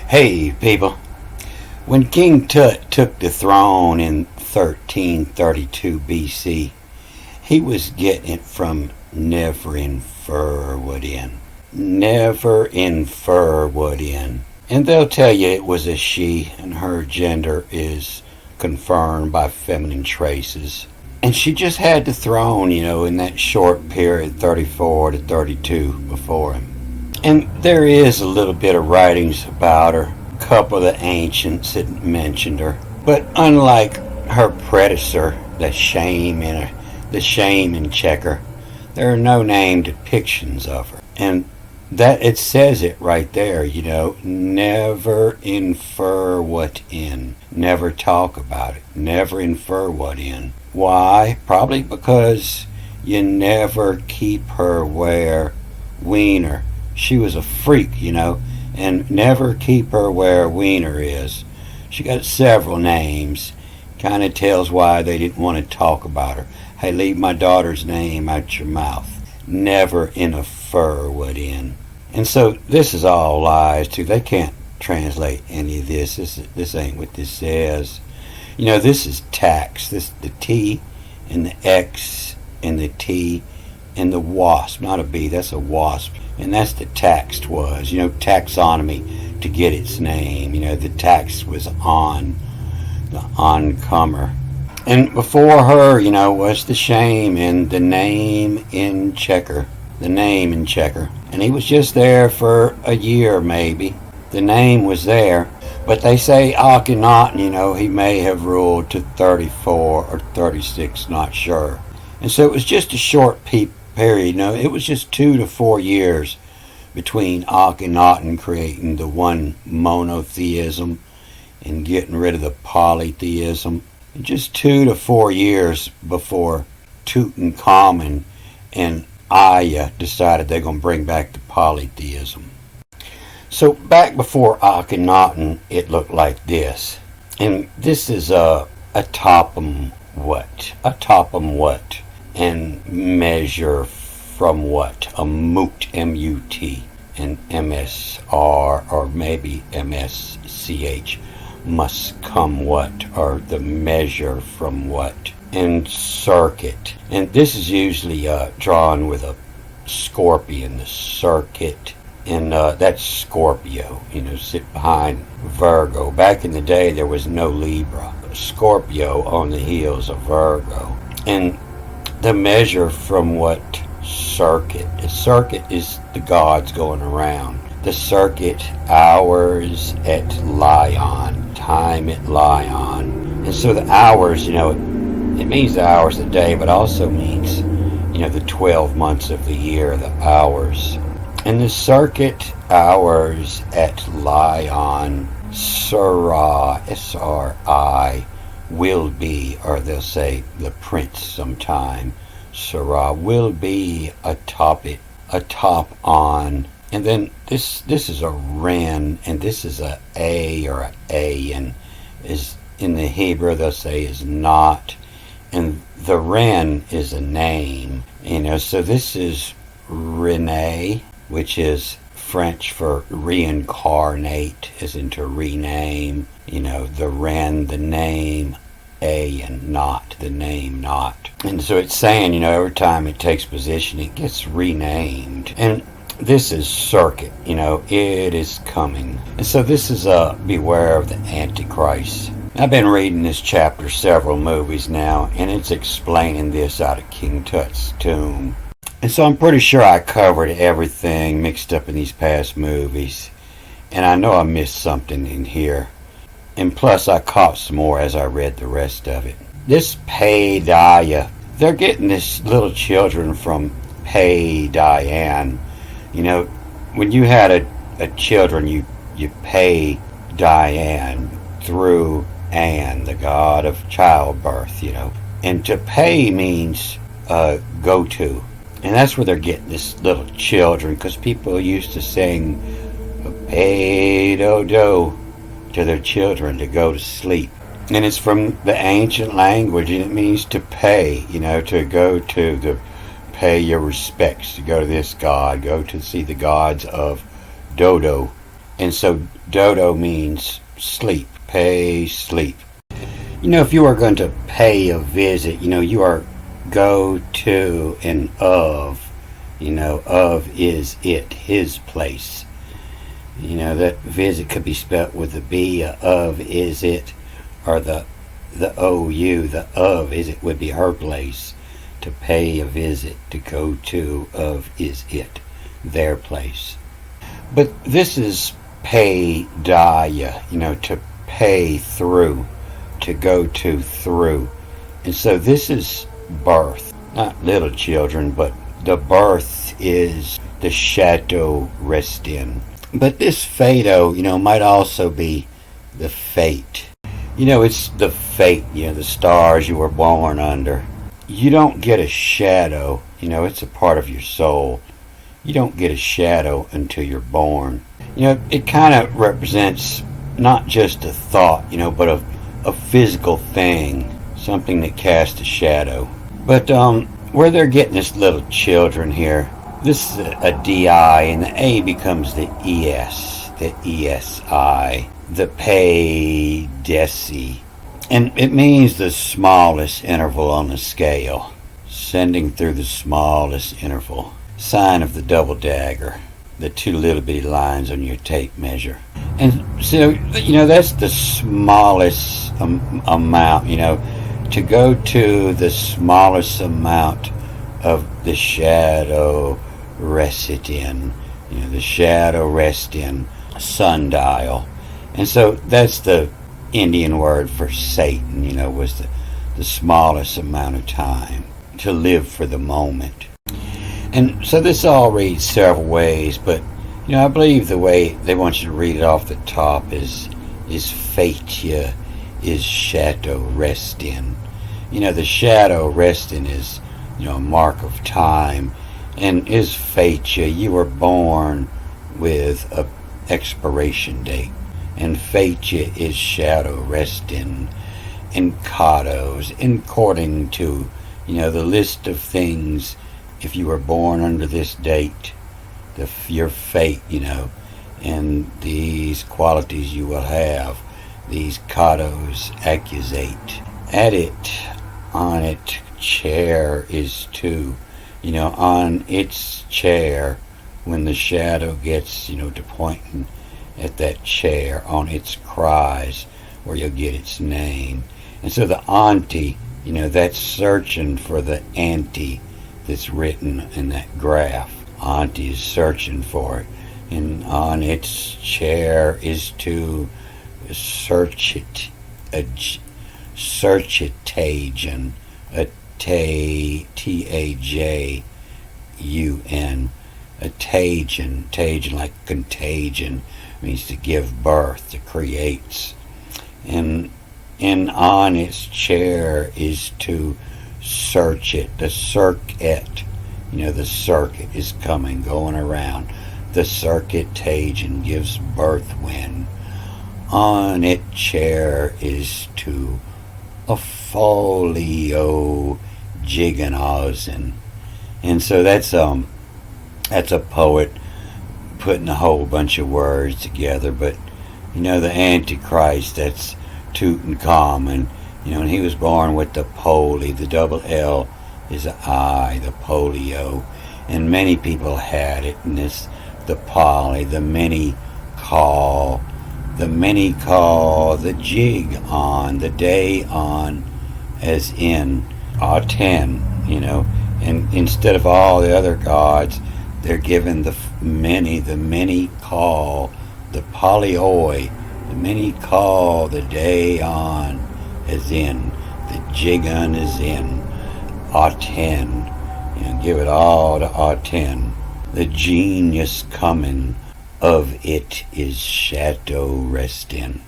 Hey, people. When King Tut took the throne in 1332 BC, he was getting it from never infer what in. Never infer what in. And they'll tell you it was a she, and her gender is confirmed by feminine traces. And she just had the throne, in that short period, 34 to 32 before him. And there is a little bit of writings about her. A couple of the ancients had mentioned her. But unlike her predecessor, the shame in Checker, there are no name depictions of her. And that it says it right there, never infer what in. Never talk about it. Never infer what in. Why? Probably because you never keep her where wiener. She was a freak, and never keep her where wiener is. She got several names. Kind of tells why they didn't want to talk about her. Hey, leave my daughter's name out your mouth. Never infer what in. And so this is all lies too. They can't translate any of this. This ain't what this says. This is tax. This the T and the X and the T and the wasp. Not a B, that's a wasp. And that's the taxt was. Taxonomy to get its name. The tax was on the oncomer. And before her, was the shame and the name in Checker. The name in Checker. And he was just there for a year, maybe. The name was there. But they say Akhenaten, he may have ruled to 34 or 36, not sure. And so it was just a short period. It was just 2 to 4 years between Akhenaten creating the one monotheism and getting rid of the polytheism. And just 2 to 4 years before Tutankhamun and Aya decided they're going to bring back the polytheism. So back before Akhenaten, it looked like this. And this is a topum what? A topum what? And measure from what? A moot, M-U-T, and M-S-R, or maybe M-S-C-H, must come what? Or the measure from what? And circuit. And this is usually drawn with a scorpion, the circuit. And that's Scorpio, sit behind Virgo. Back in the day, there was no Libra. Scorpio on the heels of Virgo. And the measure from what circuit? The circuit is the gods going around. The circuit, hours at Lion, time at Lion. And so the hours, it means the hours of the day, but also means, the 12 months of the year, the hours. And the circuit hours at Lion, Sari, S-R-I, will be, or they'll say the prince sometime, Sari, will be atop on. And then this is a Ren, and this is a or a, and is in the Hebrew they'll say is not. And the Ren is a name, so this is Rene, which is French for reincarnate, as in to rename. The Ren, the name, a and not, the name not. And so it's saying, every time it takes position, it gets renamed. And this is circuit, it is coming. And so this is beware of the Antichrist. I've been reading this chapter several movies now, and it's explaining this out of King Tut's tomb. And so I'm pretty sure I covered everything mixed up in these past movies. And I know I missed something in here. And plus I caught some more as I read the rest of it. This Paideia, they're getting this little children from Paideia. When you had a children, you pay Diane through An, the god of childbirth, And to pay means go to. And that's where they're getting this little children, because people used to sing pay-do-do to their children to go to sleep. And it's from the ancient language, and it means to pay, to go to pay your respects, to go to this god, go to see the gods of Dodo, And so dodo means sleep, pay sleep. If you are going to pay a visit, you are go to and of is it, his place. That visit could be spelt with the B, of is it, or the OU, the of is it would be her place. To pay a visit, to go to, of is it, their place. But this is pay daya, to pay through, to go to through. And so this is birth, not little children, but the birth is the shadow rest in. But this fado, might also be the fate. It's the fate, the stars you were born under. You don't get a shadow, it's a part of your soul. You don't get a shadow until you're born. It kind of represents not just a thought, but a physical thing, something that casts a shadow. But where they're getting this little children here, this is a DI, and the A becomes the ES, the ESI, the pay deci. And it means the smallest interval on the scale, sending through the smallest interval. Sign of the double dagger, the two little bitty lines on your tape measure. And so, that's the smallest amount, to go to the smallest amount of the shadow rested in, the shadow rest in sundial. And so that's the Indian word for Satan, was the smallest amount of time to live for the moment. And so this all reads several ways, but I believe the way they want you to read it off the top is fatia, is shadow rest in. The shadow rest in is a mark of time, and is fatia, you were born with a expiration date. And fatia is shadow rest in kados, according to the list of things. If you were born under this date, your fate, and these qualities you will have, these kados accusate. At it, on it, chair is to, on its chair, when the shadow gets, to pointing at that chair, on its cries, where you'll get its name. And so the anti, that's searching for the anti that's written in that graph. Auntie is searching for it. And on its chair is to search it, searchitation, a Tajun, a tagion like contagion, means to give birth, to creates. And on its chair is to search it, the circuit. The circuit is coming, going around. The circuitation gives birth when. On it chair is to a folio jiganausen. And so that's a poet putting a whole bunch of words together. But the Antichrist, that's Tutankhamun. And he was born with the poli, the double L is an I, the polio. And many people had it, and this, the poly, the many call, the jig on, the day on, as in Aten, and instead of all the other gods, they're given the many call, the polyoi, the many call, the day on, as in, the jigun is in Aten, give it all to Aten. The genius coming of it is shadow rest in.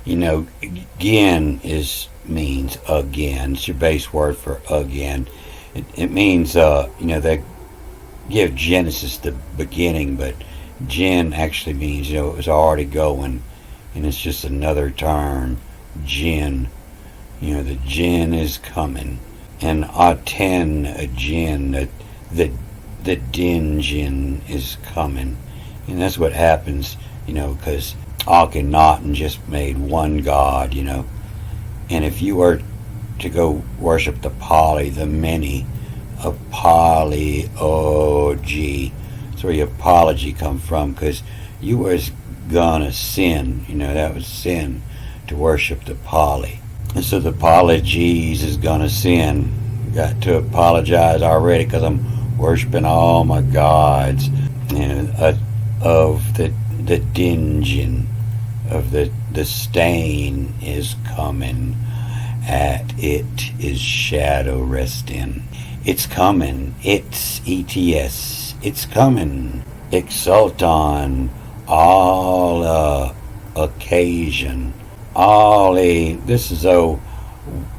Again means again. It's your base word for again. It means they give Genesis the beginning, but Gen actually means it was already going, and it's just another term. Gen, the Gen is coming. And Aten, a Jinn, the Dinjin is coming. And that's what happens because Akhenaten just made one god, and if you were to go worship the Pali, the many of Pali, that's where your apology come from, because you was gonna sin, that was sin to worship the Pali. And so the apologies is gonna sin. Got to apologize already because I'm worshiping all my gods, of the dungeon, of the stain is coming, at it is shadow resting. It's coming, it's ETS, it's coming. Exult on all occasion. This is a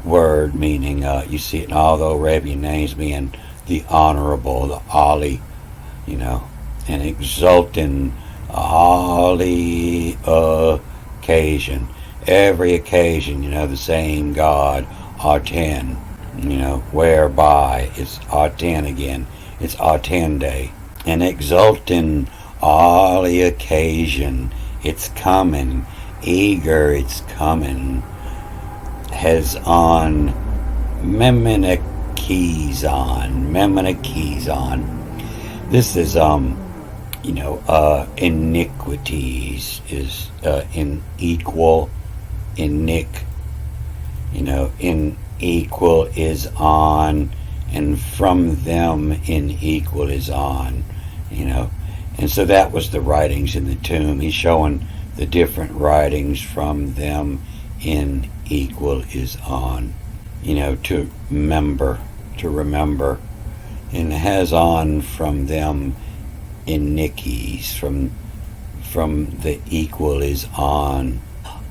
word meaning, you see it in all the Arabian names being the honorable, the Ali, and exulting all the occasion. Every occasion, the same God, Aten, whereby it's Aten again. It's Aten Day. And exulting all the occasion. It's coming. Eager, it's coming. Has on Meminiches on. This is iniquities is in equal, in equal is on, and from them in equal is on, and so that was the writings in the tomb. He's showing the different writings from them in equal is on, to remember, and has on from them in Nikki's, from the equal is on,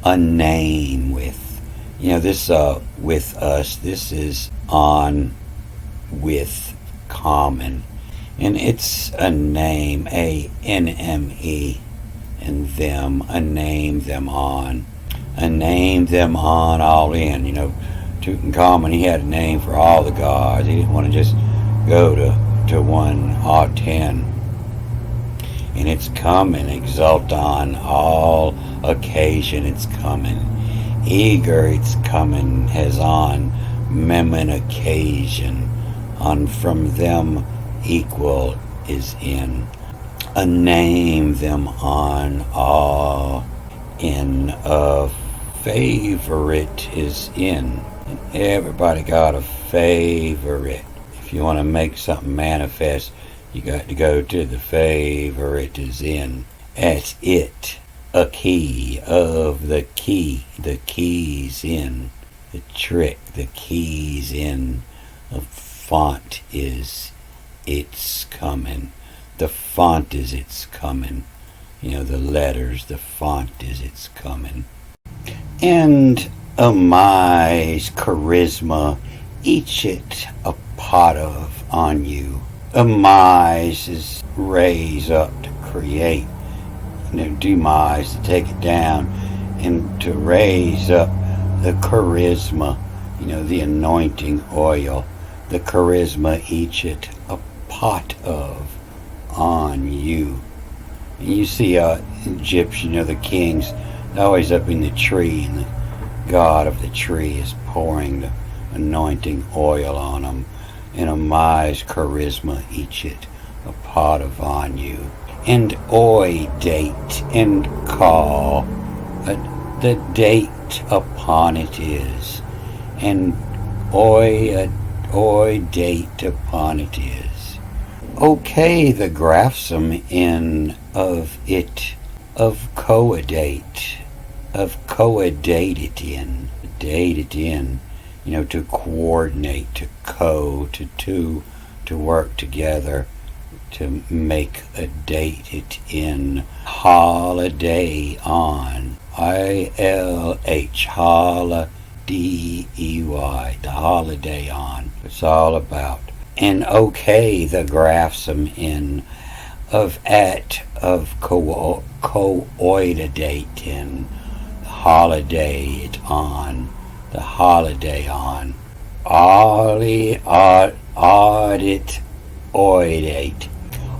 a name with, this with us, this is on with common, and it's a name, ANME, and them, a name them on, all in, Tutankhamun, he had a name for all the gods. He didn't want to just go to one Aten. And it's coming, exult on all occasion, it's coming. Eager, it's coming, has on memon occasion. On from them equal is in. A name them on all in. A favorite is in. And everybody got a favorite. If you want to make something manifest, you got to go to the favorite is in. At it, a key of the key. The key's in. The trick, the key's in. A font is it's coming. The font is it's coming. The letters, the font is it's coming. And a my's charisma, each it a pot of on you. A my's is raise up to create, demise to take it down, and to raise up the charisma, the anointing oil, the charisma each it a pot of on you. And you see Egyptian, the kings, they're always up in the tree, and the god of the tree is pouring the anointing oil on them. And a my's charisma each it a pot of on you. And oi date and call, the date upon it is, and oi date upon it is. Okay, the graphsum in of it, of coedate, date it in, to coordinate, to work together, to make a date it in. Holiday on, ILH, holiday, the holiday on. It's all about. And okay, the graphsum in of at, of cooidate in. The holiday it on, the holiday on. Audit, oidate,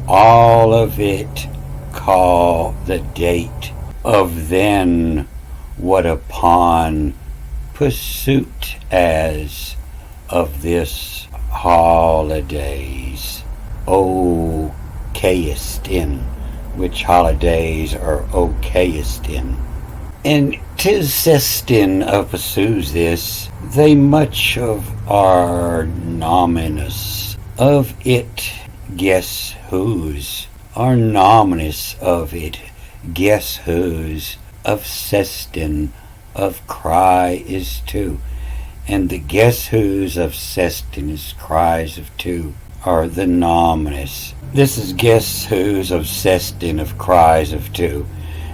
all of it call the date of then what upon pursuit as of this holidays. Okayest in, which holidays are okayest in. And 'tis sestin of pursues this, they much of our nominous of it guess whose, are nominous of it guess whose, of sestin of cry is two, and the guess whos of sestin is cries of two are the nominous. This is guess whos of sestin of cries of two.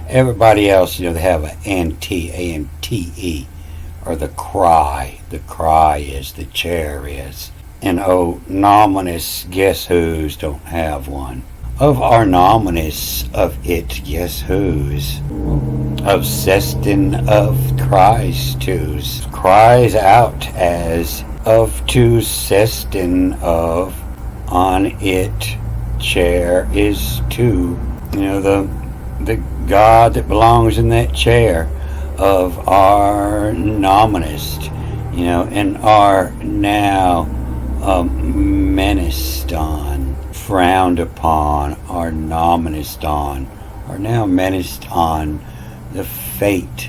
Everybody else, they have an ante, or the cry. The cry is, the chair is. And nominous guess whos don't have one. Of our nominous of it guess whos, of sestin of cries twos, cries out as of to sestin of on it chair is two. The God that belongs in that chair of our nominist, and are now menaced on, frowned upon, are nominist on, are now menaced on the fate,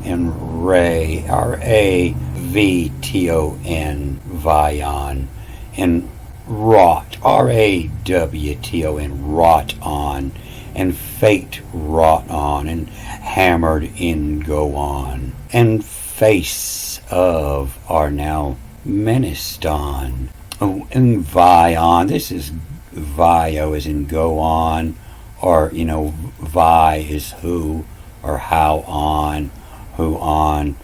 and ray, R-A-V-T-O-N, Vion, and wrought, R-A-W-T-O-N, wrought on, and fate wrought on, and hammered in go on, and face of are now menaced on. And Vion, this is Vio as in go on, or Vi is who, or how on, who on,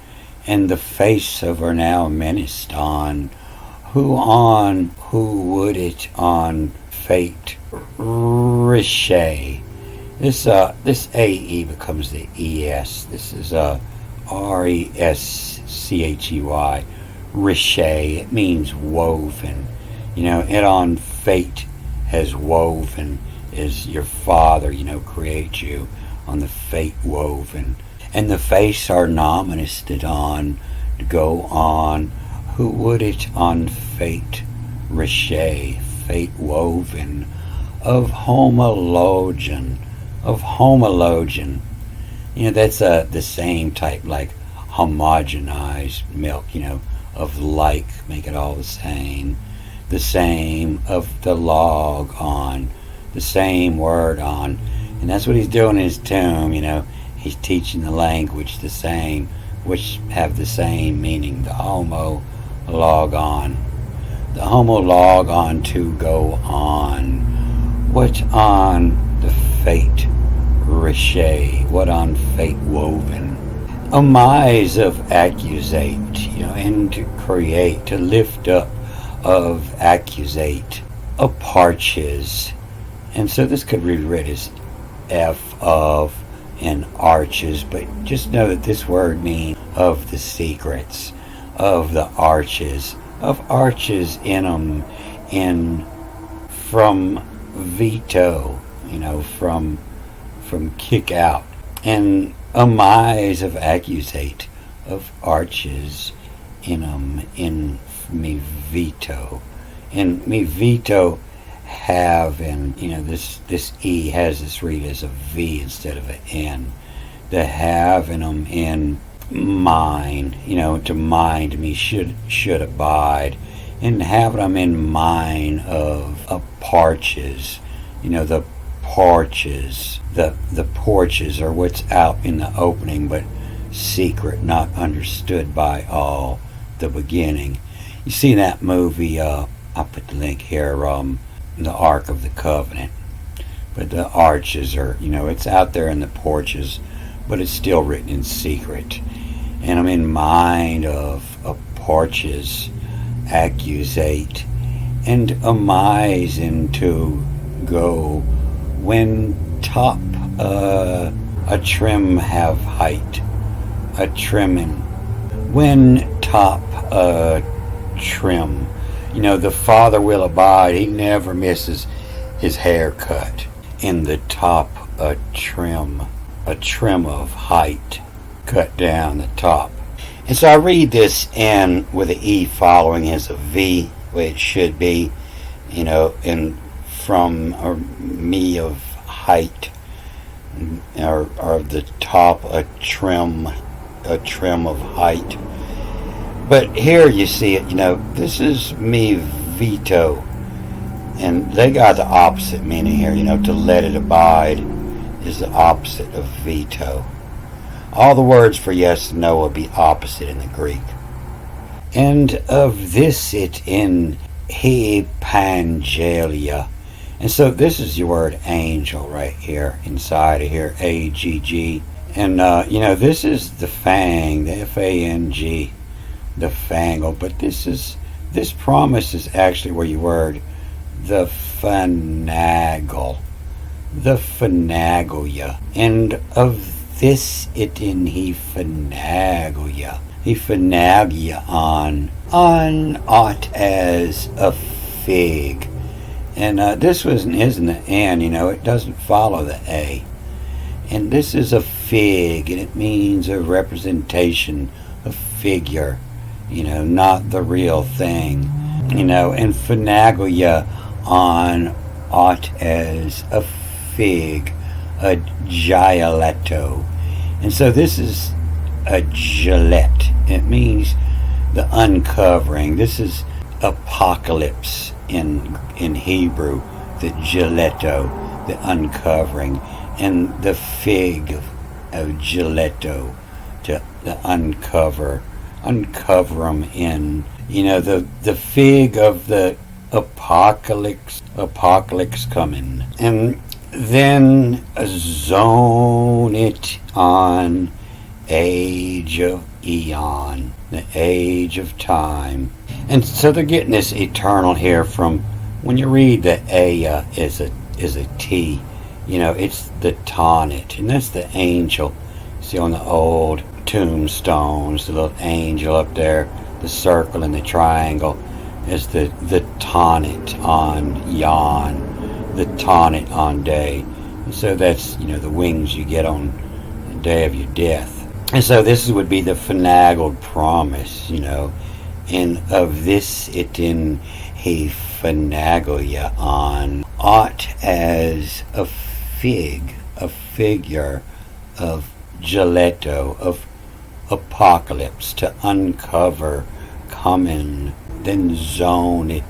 and the face of are now menaced on, who would it on fate richet. This AE becomes the ES. This is R-E-S-C-H-E-Y. Richet. It means woven. It on fate has woven is your father, create you on the fate woven. And the face are nominused on to go on. Who would it on fate richet, fate woven, of homologian, that's the same type, like homogenized milk, of like, make it all the same of the log on, the same word on. And that's what he's doing in his tomb, he's teaching the language the same, which have the same meaning, the homo log on, to go on. What on the fate richet, what on fate woven. A mise of accusate, and to create, to lift up of accusate, a parches. And so this could be read as F of and arches, but just know that this word means of the secrets, of the arches, of arches in them, in from veto, from kick out, and a mise of accusate, of arches in me veto, and me veto have, and this E has this read as a V instead of an N, to have in them in mind, to mind me should abide, and have them in mind of parches, the porches, the porches are what's out in the opening, but secret, not understood by all, the beginning. You see that movie, I'll put the link here, the Ark of the Covenant, but the arches are, it's out there in the porches, but it's still written in secret. And I'm in mind of porches, accusate, and a mise into go, when top a trim have height, a trimming, when top a trim, the father will abide, he never misses his haircut. in the top a trim of height, cut down the top. And so I read this in with an E following as a V, where it should be, and from a me of height, or the top a trim of height. But here you see it, this is me veto, and they got the opposite meaning here, to let it abide is the opposite of veto. All the words for yes and no will be opposite in the Greek. And of this it in he pangelia. And so this is your word angel right here, inside of here, A-G-G. And, this is the fang, the F-A-N-G, the fangle. But this promise is actually where you word the finagle, the finagolia. And of this it in he finagolia. He finagia on aught as a fig. And this isn't the N, it doesn't follow the A. And this is a fig, and it means a representation, a figure, not the real thing. And finagolia on aught as a fig, a gialetto. And so this is a gillette. It means the uncovering. This is apocalypse in Hebrew, the giletto, the uncovering, and the fig of giletto, to the uncover them in, the fig of the apocalypse coming. And then zone it on age of eon, the age of time. And so they're getting this eternal here from, when you read the A is a T, it's the tonnet, and that's the angel. See on the old tombstones, the little angel up there, the circle and the triangle is the tonnet on yon, the tonnet on day. And so that's, the wings you get on the day of your death. And so this would be the finagled promise, and of this it in he finagolia on aught as a fig, a figure of giletto, of apocalypse, to uncover, coming, then zone a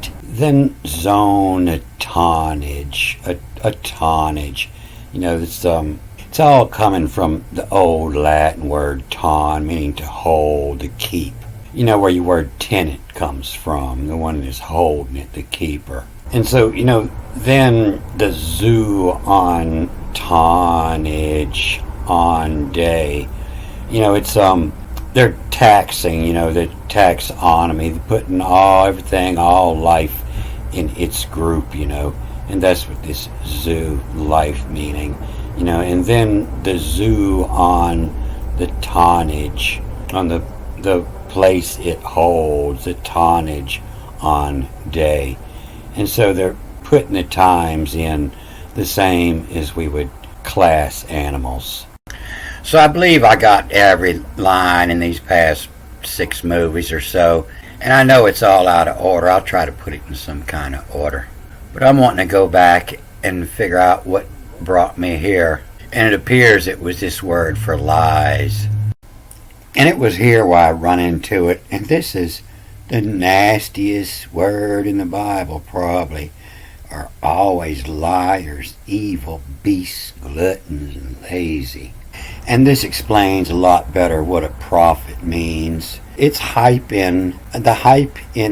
tonnage, a tonnage. It's all coming from the old Latin word ton, meaning to hold, to keep. Where your word tenant comes from, the one that is holding it, the keeper. And so, then the zoo on tonnage on day. It's they're taxing, the taxonomy, they're putting all life in its group, and that's what this zoo life meaning, and then the zoo on the tonnage, on the place it holds, the tonnage on day. And so they're putting the times in the same as we would class animals. So I believe I got every line in these past 6 movies or so, and I know it's all out of order. I'll try to put it in some kind of order. But I'm wanting to go back and figure out what brought me here. And it appears it was this word for lies. And it was here where I run into it. And this is the nastiest word in the Bible, probably. Are always liars, evil beasts, gluttons, and lazy. And this explains a lot better what a prophet means. It's the hype in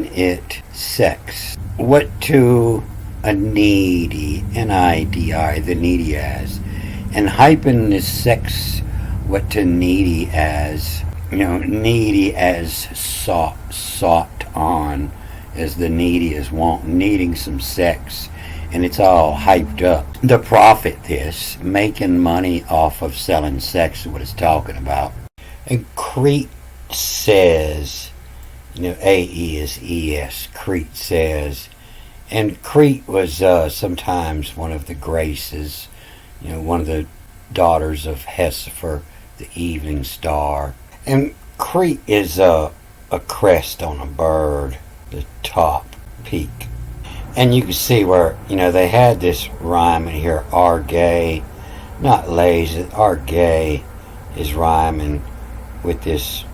it, sex. What to a needy, N-I-D-I, the needy as. And hyping is sex, what to needy as. Needy as sought on, as the needy is needing some sex. And it's all hyped up. The prophet, this, making money off of selling sex is what it's talking about. And Crete says, A-E is E-S, Crete says, And Crete was sometimes one of the Graces, one of the daughters of Hesifer, the evening star. And Crete is a crest on a bird, the top peak. And you can see where, they had this rhyme in here, arge, not lazy, arge is rhyming with this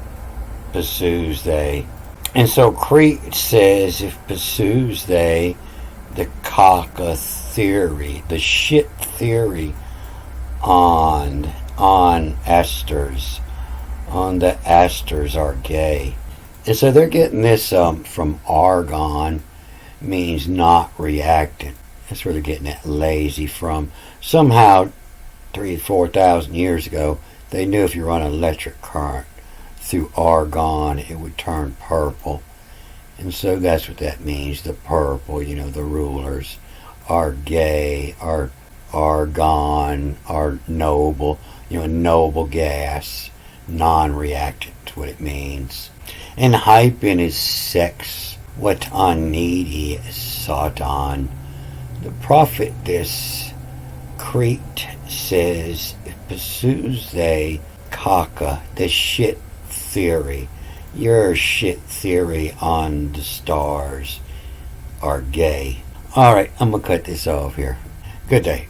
pursues they. And so Crete says, if pursues they, the caca theory, the shit theory on asters, on the asters are gay. And so they're getting this from argon, means not reactant. That's where they're getting that lazy from. Somehow, 3,000 to 4,000 years ago, they knew if you run an electric current through argon, it would turn purple. And so that's what that means, the purple, the rulers are gay, are argon, are noble, noble gas, non-reactant, what it means. And hyphen is sex, what on needy is Satan. The prophet this Crete says, if pursues they caca, the shit theory, your shit theory on the stars are gay. Alright, I'm gonna cut this off here. Good day.